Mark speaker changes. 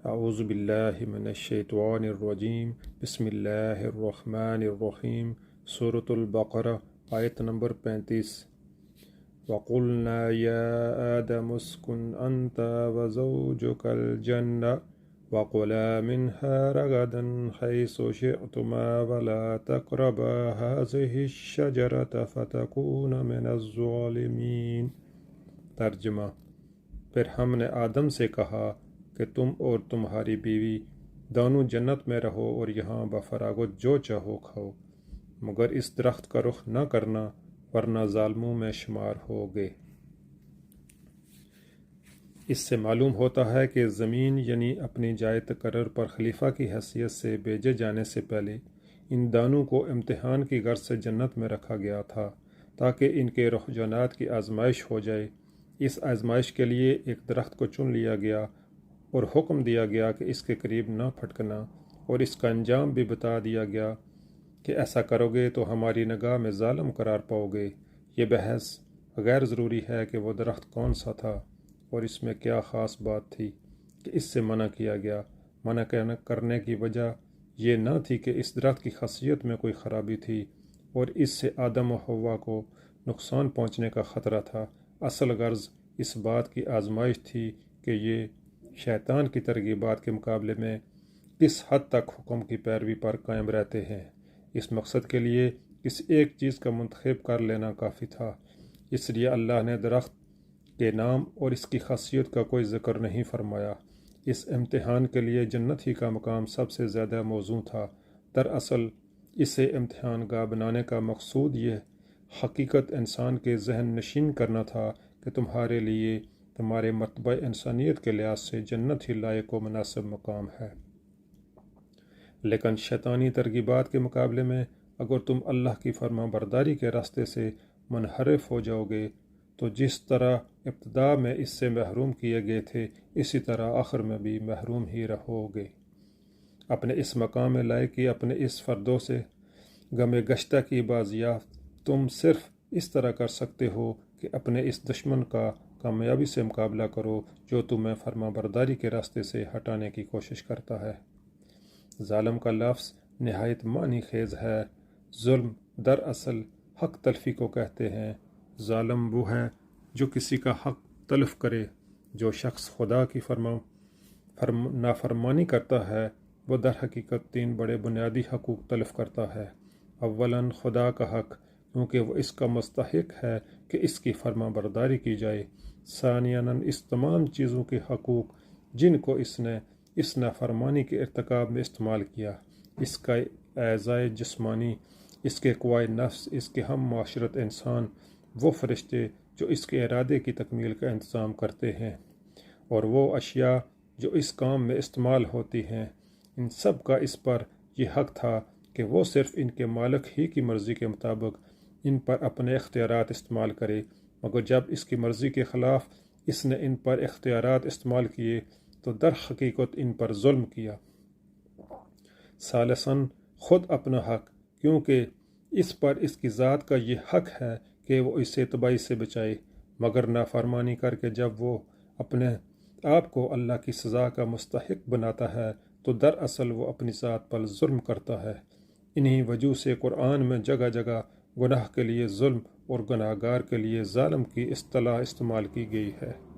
Speaker 1: اعوذ باللہ من الشیطان الرجیم بسم اللہ الرحمن الرحیم سورۃ البقرہ آیت نمبر 35 وَقُلْنَا يَا آدَمُ اسْكُنْ أَنْتَ وَزَوْجُكَ الْجَنَّةَ وَكُلَا مِنْهَا رَغَدًا حَيْثُ شِئْتُمَا وَلَا تَقْرَبَا هَٰذِهِ الشَّجَرَةَ فَتَكُونَا مِنَ الظَّالِمِينَ۔ ترجمہ: پھر ہم نے آدم سے کہا کہ تم اور تمہاری بیوی دونوں جنت میں رہو اور یہاں بفراغت جو چاہو کھاؤ، مگر اس درخت کا رخ نہ کرنا ورنہ ظالموں میں شمار ہوگے۔ اس سے معلوم ہوتا ہے کہ زمین یعنی اپنی جائے تقرر پر خلیفہ کی حیثیت سے بھیجے جانے سے پہلے ان دونوں کو امتحان کی غرض سے جنت میں رکھا گیا تھا تاکہ ان کے رجحانات کی آزمائش ہو جائے۔ اس آزمائش کے لیے ایک درخت کو چن لیا گیا اور حکم دیا گیا کہ اس کے قریب نہ پھٹکنا، اور اس کا انجام بھی بتا دیا گیا کہ ایسا کرو گے تو ہماری نگاہ میں ظالم قرار پاؤ گے۔ یہ بحث غیر ضروری ہے کہ وہ درخت کون سا تھا اور اس میں کیا خاص بات تھی کہ اس سے منع کیا گیا۔ منع کرنے کی وجہ یہ نہ تھی کہ اس درخت کی خاصیت میں کوئی خرابی تھی اور اس سے آدم و حوا کو نقصان پہنچنے کا خطرہ تھا۔ اصل غرض اس بات کی آزمائش تھی کہ یہ شیطان کی ترغیبات کے مقابلے میں کس حد تک حکم کی پیروی پر قائم رہتے ہیں۔ اس مقصد کے لیے کسی ایک چیز کا منتخب کر لینا کافی تھا، اس لیے اللہ نے درخت کے نام اور اس کی خاصیت کا کوئی ذکر نہیں فرمایا۔ اس امتحان کے لیے جنت ہی کا مقام سب سے زیادہ موزوں تھا۔ دراصل اسے امتحان گاہ بنانے کا مقصود یہ حقیقت انسان کے ذہن نشین کرنا تھا کہ تمہارے لیے تمہارے مرتبہ انسانیت کے لحاظ سے جنت ہی لائق و مناسب مقام ہے۔ لیکن شیطانی ترغیبات کے مقابلے میں اگر تم اللہ کی فرما برداری کے راستے سے منحرف ہو جاؤ گے تو جس طرح ابتدا میں اس سے محروم کیے گئے تھے اسی طرح آخر میں بھی محروم ہی رہو گے۔ اپنے اس مقام میں لائقی، اپنے اس فردوں سے غم گشتہ کی بازیافت تم صرف اس طرح کر سکتے ہو کہ اپنے اس دشمن کا کامیابی سے مقابلہ کرو جو تمہیں فرما برداری کے راستے سے ہٹانے کی کوشش کرتا ہے۔ ظالم کا لفظ نہایت معنی خیز ہے۔ ظلم دراصل حق تلفی کو کہتے ہیں۔ ظالم وہ ہے جو کسی کا حق تلف کرے۔ جو شخص خدا کی نافرمانی کرتا ہے وہ در حقیقت 3 بڑے بنیادی حقوق تلف کرتا ہے۔ اولاً خدا کا حق، کیونکہ وہ اس کا مستحق ہے کہ اس کی فرما برداری کی جائے۔ ثانیاً اس تمام چیزوں کے حقوق جن کو اس نے اس نافرمانی کے ارتکاب میں استعمال کیا، اس کا اعضائے جسمانی، اس کے قوائے نفس، اس کے ہم معاشرت انسان، وہ فرشتے جو اس کے ارادے کی تکمیل کا انتظام کرتے ہیں، اور وہ اشیاء جو اس کام میں استعمال ہوتی ہیں، ان سب کا اس پر یہ حق تھا کہ وہ صرف ان کے مالک ہی کی مرضی کے مطابق ان پر اپنے اختیارات استعمال کرے، مگر جب اس کی مرضی کے خلاف اس نے ان پر اختیارات استعمال کیے تو در حقیقت ان پر ظلم کیا۔ ثالثاً خود اپنا حق، کیونکہ اس پر اس کی ذات کا یہ حق ہے کہ وہ اسے تباہی سے بچائے، مگر نافرمانی کر کے جب وہ اپنے آپ کو اللہ کی سزا کا مستحق بناتا ہے تو دراصل وہ اپنی ذات پر ظلم کرتا ہے۔ انہی وجہ سے قرآن میں جگہ جگہ گناہ کے لیے ظلم اور گناہ گار کے لیے ظالم کی اصطلاح استعمال کی گئی ہے۔